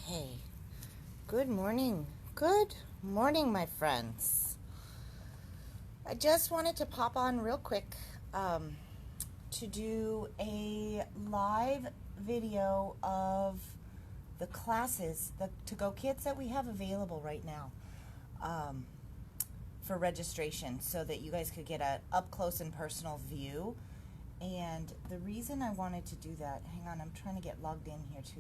Okay. Good morning. Good morning, my friends. I just wanted to pop on real quick to do a live video of the classes, the to-go kits that we have available right now for registration so that you guys could get an up-close and personal view. And the reason I wanted to do that, hang on, I'm trying to get logged in here to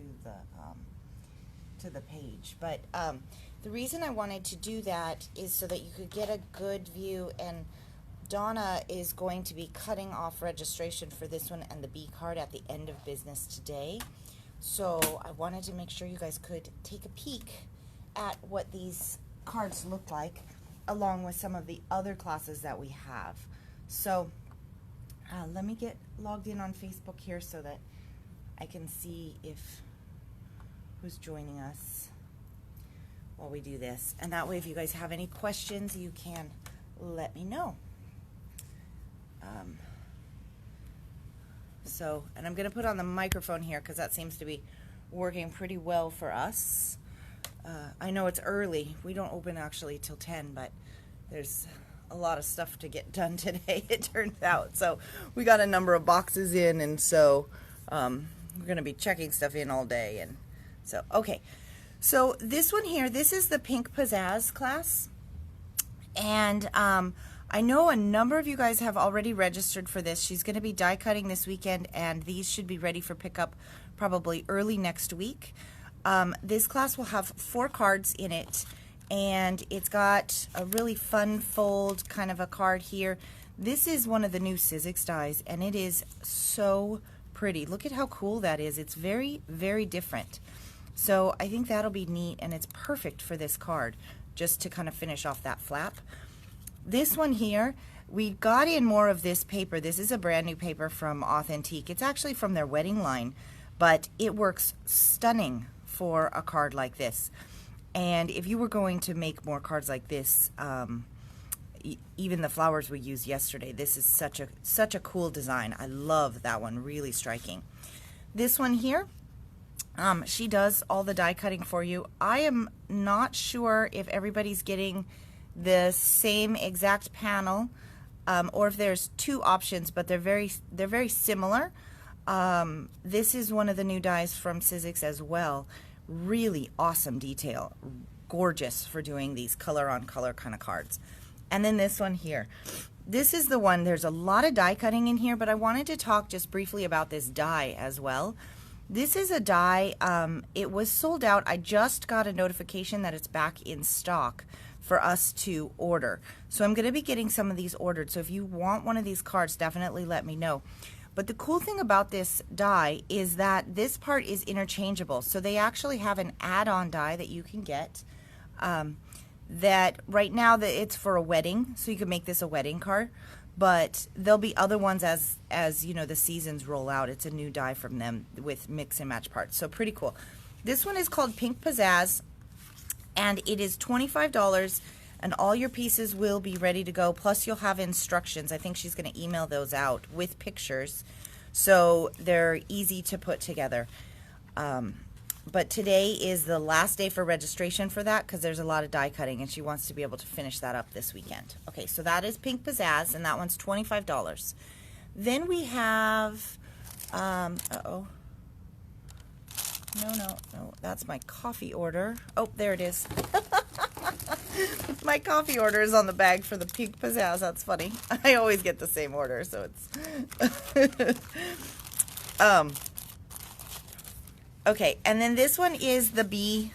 the page, but the reason I wanted to do that is so that you could get a good view, and Donna is going to be cutting off registration for this one and the B card at the end of business today. So I wanted to make sure you guys could take a peek at what these cards look like along with some of the other classes that we have. So let me get logged in on Facebook here so that I can see who's joining us while we do this. And that way, if you guys have any questions, you can let me know. And I'm going to put on the microphone here because that seems to be working pretty well for us. I know it's early. We don't open actually till 10, but there's a lot of stuff to get done today, it turns out. So we got a number of boxes in, and so we're going to be checking stuff in all day. And so, okay. So this one here, this is the Pink Pizazz class. And I know a number of you guys have already registered for this. She's going to be die cutting this weekend, and these should be ready for pickup probably early next week. This class will have 4 cards in it, and it's got a really fun fold kind of a card here. This is one of the new Pizazz dies, and it is so pretty. Look at how cool that is. It's very, very different. So I think that'll be neat, and it's perfect for this card, just to kind of finish off that flap. This one here, we got in more of this paper. This is a brand new paper from Authentique. It's actually from their wedding line, but it works stunning for a card like this. And if you were going to make more cards like this, even the flowers we used yesterday, this is such a cool design. I love that one, really striking. This one here, she does all the die cutting for you. I am not sure if everybody's getting the same exact panel, or if there's 2 options, but they're very similar. This is one of the new dies from Pizazz as well. Really awesome detail, gorgeous for doing these color on color kind of cards. And then this one here, this is the one, there's a lot of die cutting in here, but I wanted to talk just briefly about this die as well. This is a die, it was sold out. I just got a notification that it's back in stock for us to order. So I'm going to be getting some of these ordered. So if you want one of these cards, definitely let me know. But the cool thing about this die is that this part is interchangeable. So they actually have an add-on die that you can get that right now it's for a wedding. So you can make this a wedding card. But there'll be other ones as you know, the seasons roll out. It's a new die from them with mix and match parts. So pretty cool. This one is called Pink Pizazz, and it is $25, and all your pieces will be ready to go. Plus you'll have instructions. I think she's going to email those out with pictures, so they're easy to put together. But today is the last day for registration for that because there's a lot of die cutting, and she wants to be able to finish that up this weekend. Okay, so that is Pink Pizazz, and that one's $25. Then we have, uh-oh. No, that's my coffee order. Oh, there it is. My coffee order is on the bag for the Pink Pizazz. That's funny. I always get the same order, so it's... Okay, and then this one is the Be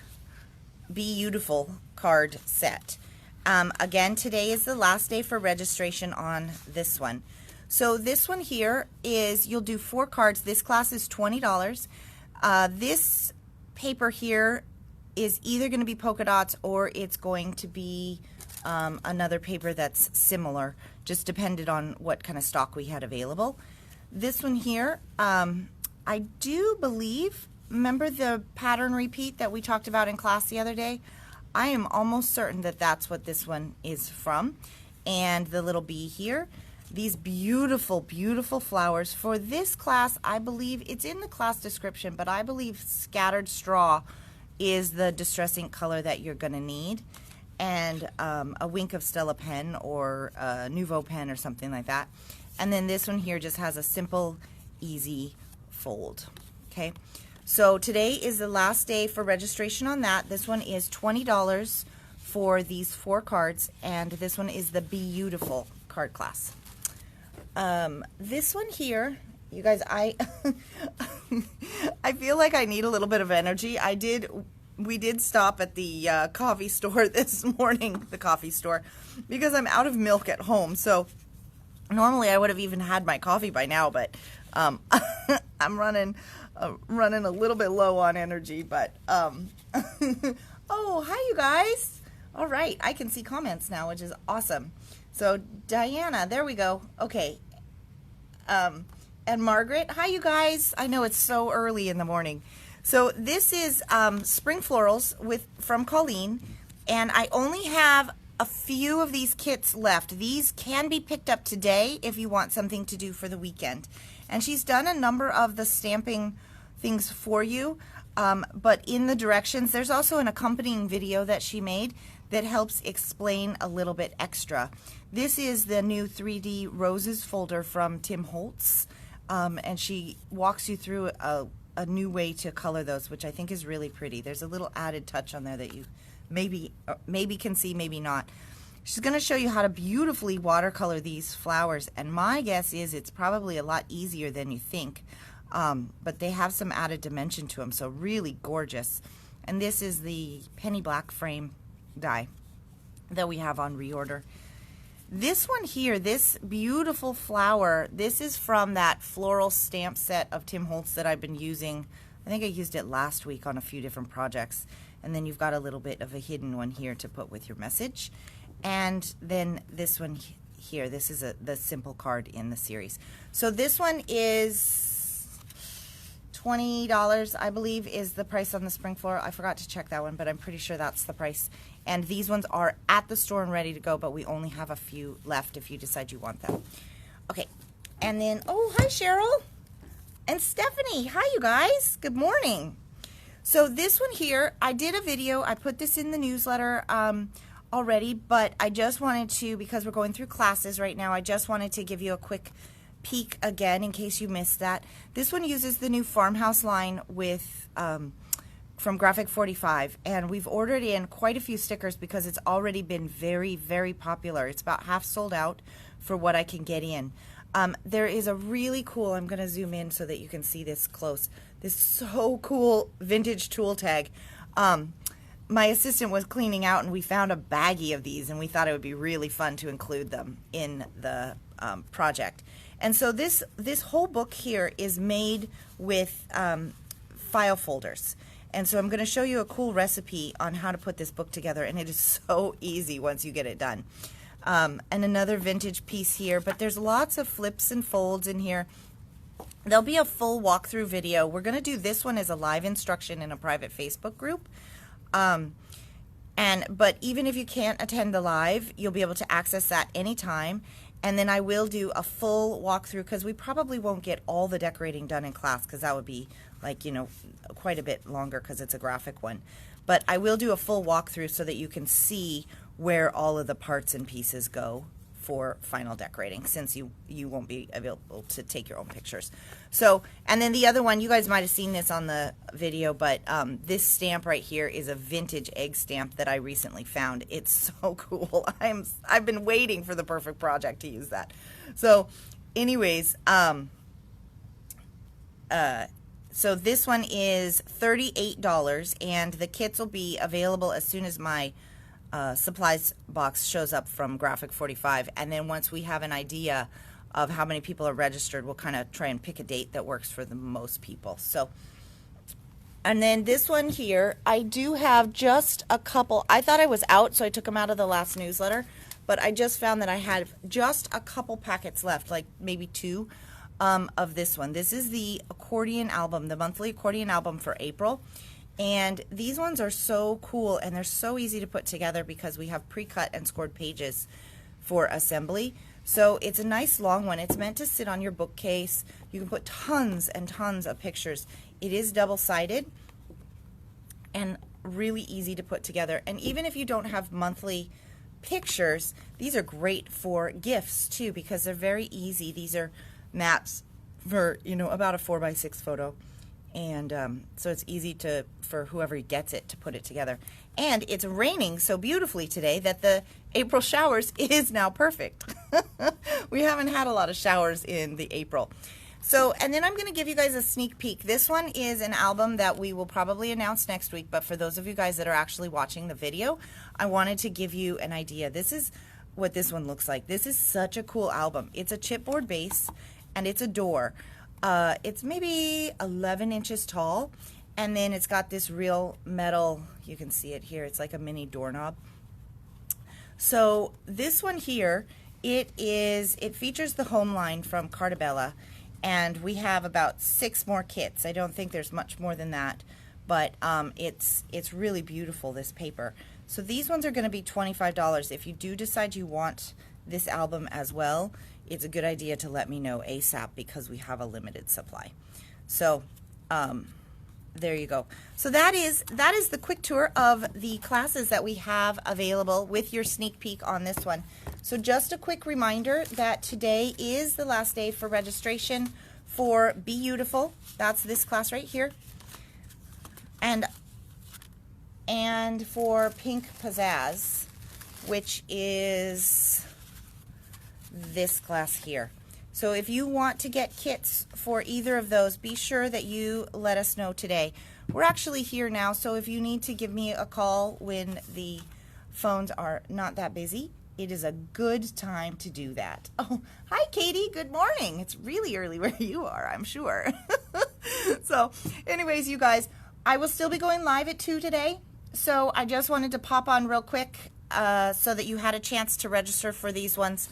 Beautiful card set. Again, today is the last day for registration on this one. So this one here is, you'll do 4 cards. This class is $20. This paper here is either going to be polka dots or it's going to be another paper that's similar, just depended on what kind of stock we had available. This one here, I do believe, remember the pattern repeat that we talked about in class the other day? I am almost certain that that's what this one is from. And the little bee here, these beautiful, beautiful flowers. For this class, I believe, it's in the class description, but I believe Scattered Straw is the Distress ink color that you're going to need, and a wink of Stella pen or a Nouveau pen or something like that. And then this one here just has a simple, easy fold. Okay, so today is the last day for registration on that. This one is $20 for these 4 cards, and this one is the Beautiful card class. This one here, you guys, I feel like I need a little bit of energy. We did stop at the coffee store this morning, because I'm out of milk at home. So normally I would have even had my coffee by now, but I'm running a little bit low on energy. But oh, hi you guys. All right, I can see comments now, which is awesome. So Diana, there we go. Okay. And Margaret, hi you guys. I know it's so early in the morning. So this is Spring Florals from Colleen, and I only have a few of these kits left. These can be picked up today if you want something to do for the weekend. And she's done a number of the stamping things for you, but in the directions, there's also an accompanying video that she made that helps explain a little bit extra. This is the new 3D Roses folder from Tim Holtz, and she walks you through a new way to color those, which I think is really pretty. There's a little added touch on there that you maybe can see, maybe not. She's going to show you how to beautifully watercolor these flowers, and my guess is it's probably a lot easier than you think, but they have some added dimension to them, so really gorgeous. And this is the penny black frame die that we have on reorder. This one here, this beautiful flower, this is from that floral stamp set of Tim Holtz that I've been using. I think I used it last week on a few different projects. And then you've got a little bit of a hidden one here to put with your message. And then this one here, this is the simple card in the series. So this one is $20, I believe, is the price on the Spring Floral. I forgot to check that one, but I'm pretty sure that's the price. And these ones are at the store and ready to go, but we only have a few left if you decide you want them. Okay, and then, oh, hi, Cheryl and Stephanie. Hi, you guys. Good morning. So this one here, I did a video. I put this in the newsletter already, but I just wanted to, because we're going through classes right now, I just wanted to give you a quick peek again in case you missed that. This one uses the new Farmhouse line with from Graphic 45, and we've ordered in quite a few stickers because it's already been very, very popular. It's about half sold out for what I can get in. There is a really cool, I'm going to zoom in so that you can see this close, this so cool vintage tool tag. My assistant was cleaning out and we found a baggie of these, and we thought it would be really fun to include them in the project. And so this whole book here is made with file folders. And so I'm going to show you a cool recipe on how to put this book together, and it is so easy once you get it done. And another vintage piece here, but there's lots of flips and folds in here. There'll be a full walkthrough video. We're going to do this one as a live instruction in a private Facebook group. But even if you can't attend the live, you'll be able to access that anytime. And then I will do a full walkthrough, because we probably won't get all the decorating done in class, because that would be like, you know, quite a bit longer because it's a graphic one. But I will do a full walkthrough so that you can see where all of the parts and pieces go for final decorating, since you won't be available to take your own pictures. So, and then the other one, you guys might have seen this on the video, but this stamp right here is a vintage egg stamp that I recently found. It's so cool. I've been waiting for the perfect project to use that. So anyways, so this one is $38, and the kits will be available as soon as my supplies box shows up from Graphic 45. And then once we have an idea of how many people are registered, we'll kind of try and pick a date that works for the most people. So, and then this one here, I do have just a couple. I thought I was out, so I took them out of the last newsletter, but I just found that I had just a couple packets left, like maybe 2 of this one. This is the Accordion Album, the monthly Accordion Album for April. And these ones are so cool, and they're so easy to put together because we have pre-cut and scored pages for assembly. So it's a nice long one. It's meant to sit on your bookcase. You can put tons and tons of pictures. It is double-sided, and really easy to put together. And even if you don't have monthly pictures, these are great for gifts too, because they're very easy. These are maps for, you know, about a 4x6 photo. And so it's easy for whoever gets it to put it together. And it's raining so beautifully today that the April showers is now perfect. We haven't had a lot of showers in the April. So, and then I'm going to give you guys a sneak peek. This one is an album that we will probably announce next week, but for those of you guys that are actually watching the video, I wanted to give you an idea. This is what this one looks like. This is such a cool album. It's a chipboard base, and it's a door. It's maybe 11 inches tall, and then it's got this real metal, you can see it here, it's like a mini doorknob. So this one here, it features the home line from Cartabella, and we have about 6 more kits. I don't think there's much more than that, but it's really beautiful, this paper. So these ones are going to be $25. If you do decide you want this album as well, it's a good idea to let me know ASAP, because we have a limited supply. So there you go. So that is the quick tour of the classes that we have available with your sneak peek on this one. So just a quick reminder that today is the last day for registration for Be Beautiful. That's this class right here. And for Pink Pizazz, which is this class here. So if you want to get kits for either of those, be sure that you let us know today. We're actually here now, so if you need to give me a call when the phones are not that busy, it is a good time to do that. Oh, hi Katie, good morning. It's really early where you are, I'm sure. So anyways, you guys, I will still be going live at 2 today, so I just wanted to pop on real quick so that you had a chance to register for these ones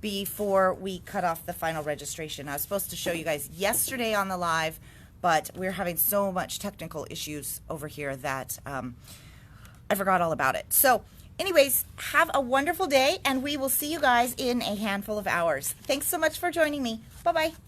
before we cut off the final registration. I was supposed to show you guys yesterday on the live, but we're having so much technical issues over here that I forgot all about it. So anyways, have a wonderful day, and we will see you guys in a handful of hours. Thanks so much for joining me. Bye-bye.